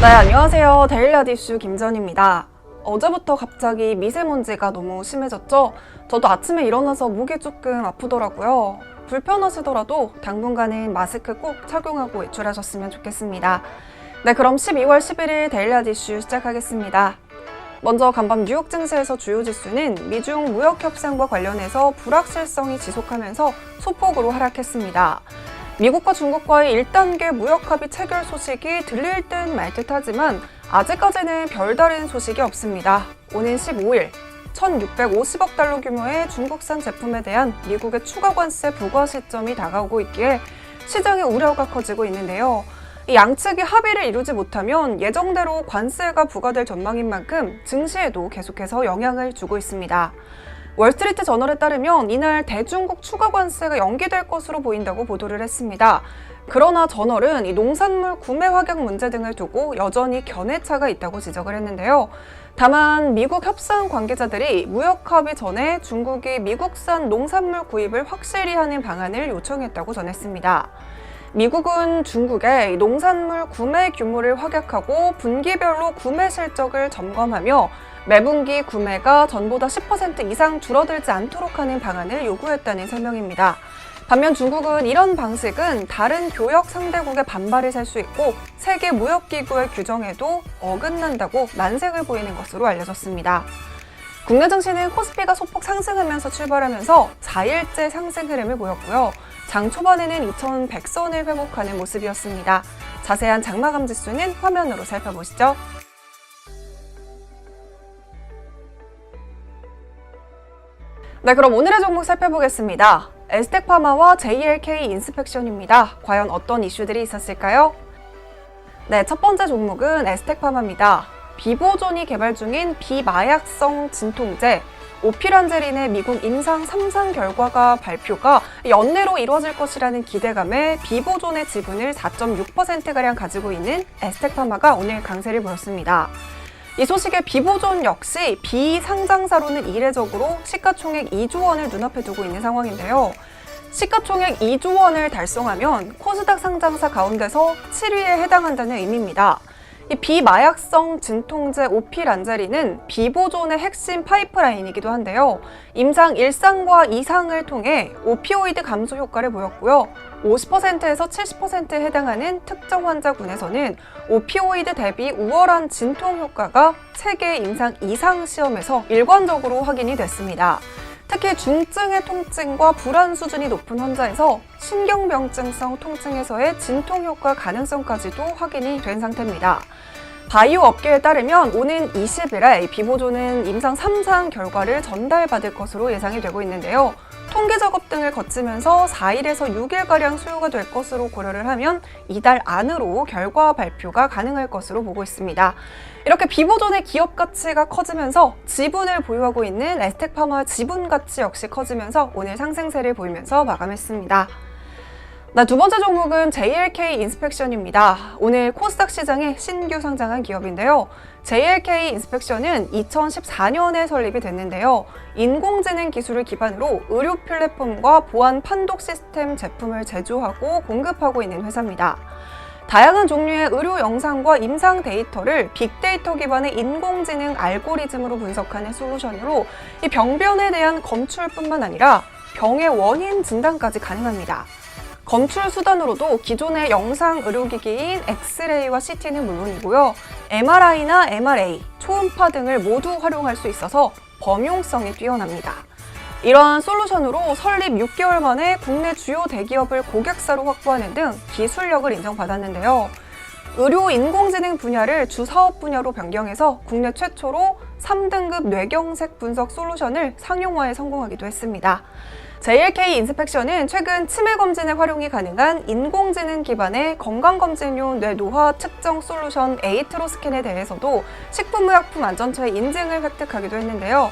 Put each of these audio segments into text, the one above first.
네, 안녕하세요. 데일리 이슈 김전입니다. 어제부터 갑자기 미세먼지가 너무 심해졌죠? 저도 아침에 일어나서 목이 조금 아프더라고요. 불편하시더라도 당분간은 마스크 꼭 착용하고 외출하셨으면 좋겠습니다. 네, 그럼 12월 11일 데일리 이슈 시작하겠습니다. 먼저 간밤 뉴욕 증시에서 주요 지수는 미중 무역 협상과 관련해서 불확실성이 지속하면서 소폭으로 하락했습니다. 미국과 중국과의 1단계 무역 합의 체결 소식이 들릴 듯 말 듯 하지만 아직까지는 별다른 소식이 없습니다. 오는 15일 1,650억 달러 규모의 중국산 제품에 대한 미국의 추가 관세 부과 시점이 다가오고 있기에 시장의 우려가 커지고 있는데요. 이 양측이 합의를 이루지 못하면 예정대로 관세가 부과될 전망인 만큼 증시에도 계속해서 영향을 주고 있습니다. 월스트리트 저널에 따르면 이날 대중국 추가 관세가 연기될 것으로 보인다고 보도를 했습니다. 그러나 저널은 이 농산물 구매 확약 문제 등을 두고 여전히 견해차가 있다고 지적을 했는데요. 다만 미국 협상 관계자들이 무역 합의 전에 중국이 미국산 농산물 구입을 확실히 하는 방안을 요청했다고 전했습니다. 미국은 중국의 농산물 구매 규모를 확약하고 분기별로 구매 실적을 점검하며 매분기 구매가 전보다 10% 이상 줄어들지 않도록 하는 방안을 요구했다는 설명입니다. 반면 중국은 이런 방식은 다른 교역 상대국의 반발을 살 수 있고 세계무역기구의 규정에도 어긋난다고 난색을 보이는 것으로 알려졌습니다. 국내 증시는 코스피가 소폭 상승하면서 출발하면서 4일째 상승 흐름을 보였고요. 장 초반에는 2,100선을 회복하는 모습이었습니다. 자세한 장마감 지수는 화면으로 살펴보시죠. 네, 그럼 오늘의 종목 살펴보겠습니다. 에스텍파마와 JLK 인스펙션입니다. 과연 어떤 이슈들이 있었을까요? 네, 첫 번째 종목은 에스텍파마입니다. 비보존이 개발 중인 비마약성 진통제 오피란제린의 미국 임상 3상 결과가 발표가 연내로 이루어질 것이라는 기대감에 비보존의 지분을 4.6%가량 가지고 있는 에스텍파마가 오늘 강세를 보였습니다. 이 소식에 비보존 역시 비상장사로는 이례적으로 시가총액 2조 원을 눈앞에 두고 있는 상황인데요. 시가총액 2조 원을 달성하면 코스닥 상장사 가운데서 7위에 해당한다는 의미입니다. 이 비마약성 진통제 오피란제린은 비보존의 핵심 파이프라인이기도 한데요. 임상 1상과 2상을 통해 오피오이드 감소 효과를 보였고요. 50%에서 70%에 해당하는 특정 환자군에서는 오피오이드 대비 우월한 진통 효과가 세계 임상 2상 시험에서 일관적으로 확인이 됐습니다. 특히 중증의 통증과 불안 수준이 높은 환자에서 신경병증성 통증에서의 진통 효과 가능성까지도 확인이 된 상태입니다. 바이오 업계에 따르면 오는 20일에 비보존은 임상 3상 결과를 전달받을 것으로 예상이 되고 있는데요. 통계 작업 등을 거치면서 4일에서 6일가량 소요가 될 것으로 고려를 하면 이달 안으로 결과 발표가 가능할 것으로 보고 있습니다. 이렇게 비보존의 기업 가치가 커지면서 지분을 보유하고 있는 에스텍파마 지분 가치 역시 커지면서 오늘 상승세를 보이면서 마감했습니다. 두 번째 종목은 JLK 인스펙션입니다. 오늘 코스닥 시장에 신규 상장한 기업인데요. JLK 인스펙션은 2014년에 설립이 됐는데요. 인공지능 기술을 기반으로 의료 플랫폼과 보안 판독 시스템 제품을 제조하고 공급하고 있는 회사입니다. 다양한 종류의 의료 영상과 임상 데이터를 빅데이터 기반의 인공지능 알고리즘으로 분석하는 솔루션으로 이 병변에 대한 검출뿐만 아니라 병의 원인 진단까지 가능합니다. 검출 수단으로도 기존의 영상 의료기기인 엑스레이와 CT는 물론이고요. MRI나 MRA, 초음파 등을 모두 활용할 수 있어서 범용성이 뛰어납니다. 이러한 솔루션으로 설립 6개월 만에 국내 주요 대기업을 고객사로 확보하는 등 기술력을 인정받았는데요. 의료 인공지능 분야를 주사업 분야로 변경해서 국내 최초로 3등급 뇌경색 분석 솔루션을 상용화에 성공하기도 했습니다. JLK 인스펙션은 최근 치매 검진에 활용이 가능한 인공지능 기반의 건강검진용 뇌노화 측정 솔루션 에이트로스캔에 대해서도 식품의약품안전처의 인증을 획득하기도 했는데요.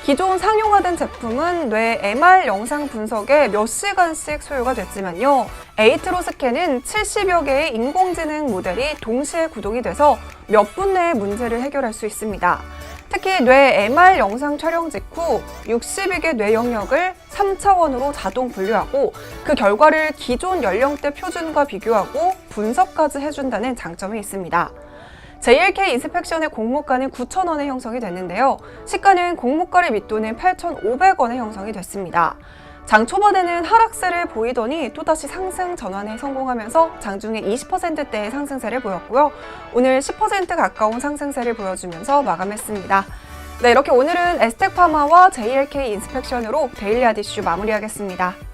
기존 상용화된 제품은 뇌 MR 영상 분석에 몇 시간씩 소요가 됐지만요. 에이트로스캔은 70여 개의 인공지능 모델이 동시에 구동이 돼서 몇 분 내에 문제를 해결할 수 있습니다. 특히 뇌 MR 영상 촬영 직후 62개 뇌 영역을 3차원으로 자동 분류하고 그 결과를 기존 연령대 표준과 비교하고 분석까지 해준다는 장점이 있습니다. JLK 인스펙션의 공모가는 9,000원에 형성이 됐는데요. 시가는 공모가를 밑도는 8,500원에 형성이 됐습니다. 장 초반에는 하락세를 보이더니 또다시 상승 전환에 성공하면서 장중에 20%대의 상승세를 보였고요. 오늘 10% 가까운 상승세를 보여주면서 마감했습니다. 네, 이렇게 오늘은 에스텍파마와 JLK 인스펙션으로 데일리 핫 이슈 마무리하겠습니다.